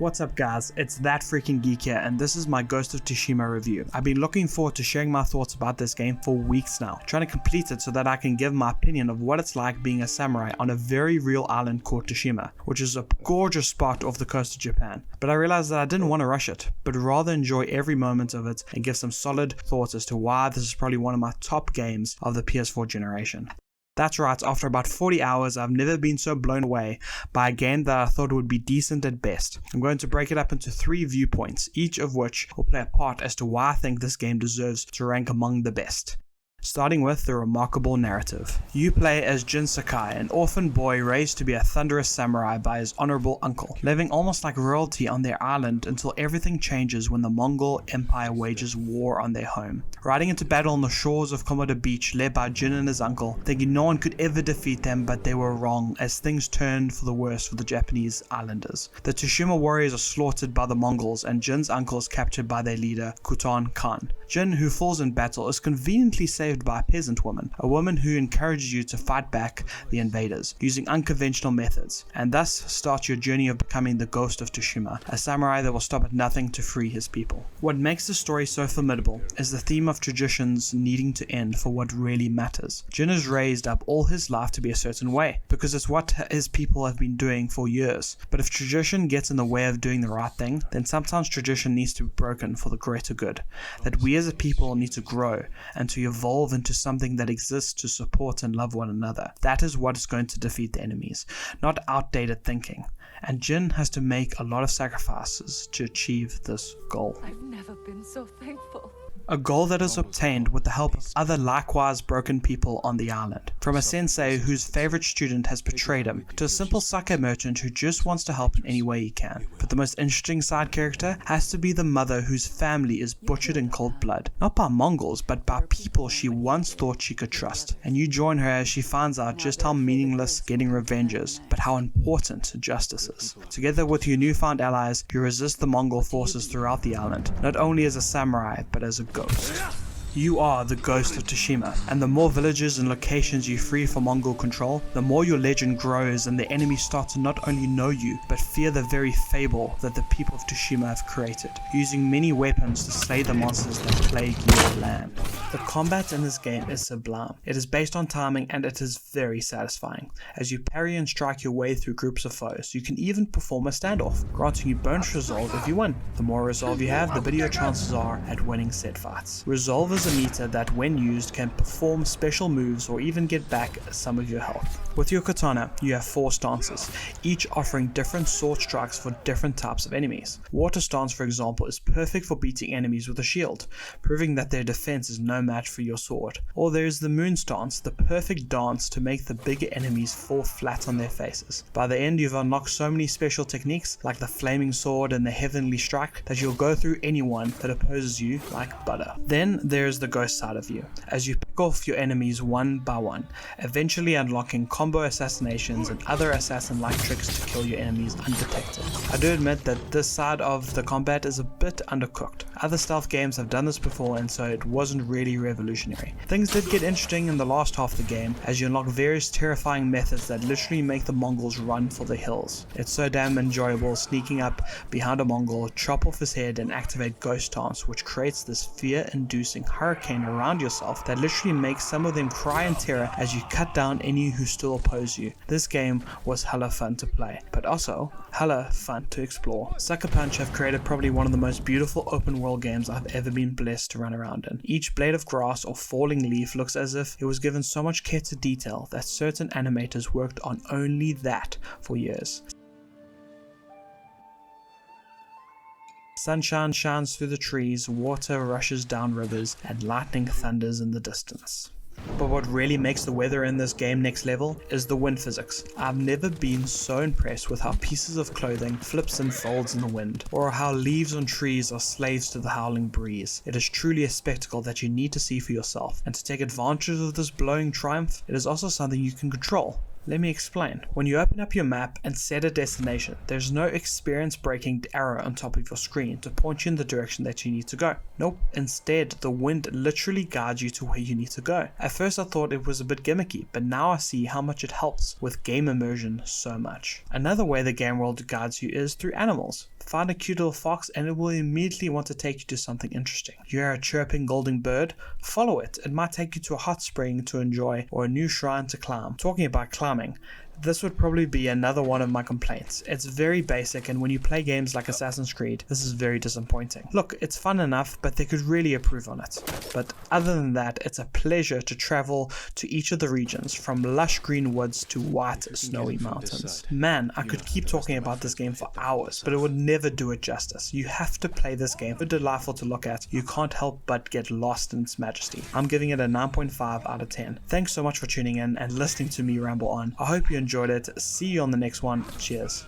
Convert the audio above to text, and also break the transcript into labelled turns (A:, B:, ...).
A: What's up guys, it's That Freaking Geek here, and this is my Ghost of Tsushima review. I've been looking forward to sharing my thoughts about this game for weeks now, trying to complete it so that I can give my opinion of what it's like being a samurai on a very real island called Tsushima, which is a gorgeous spot off the coast of Japan. But I realized that I didn't want to rush it, but rather enjoy every moment of it and give some solid thoughts as to why this is probably one of my top games of the PS4 generation. That's right, after about 40 hours, I've never been so blown away by a game that I thought would be decent at best. I'm going to break it up into 3 viewpoints, each of which will play a part as to why I think this game deserves to rank among the best. Starting with the remarkable narrative. You play as Jin Sakai, an orphan boy raised to be a thunderous samurai by his honorable uncle, living almost like royalty on their island until everything changes when the Mongol Empire wages war on their home. Riding into battle on the shores of Komodo Beach led by Jin and his uncle, thinking no one could ever defeat them, but they were wrong as things turned for the worse for the Japanese islanders. The Tsushima warriors are slaughtered by the Mongols and Jin's uncle is captured by their leader, Kutan Khan. Jin, who falls in battle, is conveniently saved by a peasant woman, a woman who encourages you to fight back the invaders using unconventional methods, and thus starts your journey of becoming the Ghost of Tsushima, a samurai that will stop at nothing to free his people. What makes the story so formidable is the theme of traditions needing to end for what really matters. Jin is raised up all his life to be a certain way, because it's what his people have been doing for years. But if tradition gets in the way of doing the right thing, then sometimes tradition needs to be broken for the greater good. That we as a people need to grow and to evolve into something that exists to support and love one another. That is what is going to defeat the enemies, not outdated thinking. And Jin has to make a lot of sacrifices to achieve this goal.
B: I've never been so thankful.
A: A goal that is obtained with the help of other likewise broken people on the island. From a sensei whose favorite student has betrayed him, to a simple sake merchant who just wants to help in any way he can. But the most interesting side character has to be the mother whose family is butchered in cold blood. Not by Mongols, but by people she once thought she could trust. And you join her as she finds out just how meaningless getting revenge is, but how important justice is. Together with your newfound allies, you resist the Mongol forces throughout the island, not only as a samurai, but as a ghost. You are the Ghost of Tsushima, and the more villages and locations you free from Mongol control, the more your legend grows and the enemies start to not only know you, but fear the very fable that the people of Tsushima have created, using many weapons to slay the monsters that plague your land. The combat in this game is sublime. It is based on timing and it is very satisfying. As you parry and strike your way through groups of foes, you can even perform a standoff, granting you bonus resolve if you win. The more resolve you have, the better your chances are at winning set fights. Resolve is a meter that when used can perform special moves or even get back some of your health. With your katana, you have 4 stances, each offering different sword strikes for different types of enemies. Water stance, for example, is perfect for beating enemies with a shield, proving that their defense is no match for your sword. Or there is the moon stance, the perfect dance to make the bigger enemies fall flat on their faces. By the end, you've unlocked so many special techniques like the flaming sword and the heavenly strike that you'll go through anyone that opposes you like butter. Then there's the ghost side of you, as you pick off your enemies one by one, eventually unlocking combo assassinations and other assassin-like tricks to kill your enemies undetected. I do admit that this side of the combat is a bit undercooked. Other stealth games have done this before and so it wasn't really revolutionary. Things did get interesting in the last half of the game as you unlock various terrifying methods that literally make the Mongols run for the hills. It's so damn enjoyable sneaking up behind a Mongol, chop off his head and activate ghost stance, which creates this fear-inducing hurricane around yourself that literally makes some of them cry in terror as you cut down any who still oppose you. This game was hella fun to play, but also hella fun to explore. Sucker Punch have created probably one of the most beautiful open world games I've ever been blessed to run around in. Each blade of grass or falling leaf looks as if it was given so much care to detail that certain animators worked on only that for years. Sunshine shines through the trees, water rushes down rivers, and lightning thunders in the distance. But what really makes the weather in this game next level is the wind physics. I've never been so impressed with how pieces of clothing flips and folds in the wind, or how leaves on trees are slaves to the howling breeze. It is truly a spectacle that you need to see for yourself, and to take advantage of this blowing triumph, it is also something you can control. Let me explain. When you open up your map and set a destination, there's no experience breaking arrow on top of your screen to point you in the direction that you need to go. Nope, instead the wind literally guides you to where you need to go. At first I thought it was a bit gimmicky, but now I see how much it helps with game immersion so much. Another way the game world guides you is through animals. Find a cute little fox and it will immediately want to take you to something interesting. You hear a chirping golden bird? Follow it. It might take you to a hot spring to enjoy or a new shrine to climb. Talking about climbing, this would probably be another one of my complaints. It's very basic, and when you play games like Assassin's Creed, this is very disappointing. Look, it's fun enough, but they could really improve on it. But other than that, it's a pleasure to travel to each of the regions, from lush green woods to white snowy mountains. Man, I could keep talking about this game for hours, but it would never do it justice. You have to play this game. It's delightful to look at. You can't help but get lost in its majesty. I'm giving it a 9.5 out of 10. Thanks so much for tuning in and listening to me ramble on. I hope you enjoyed it. See you on the next one. Cheers.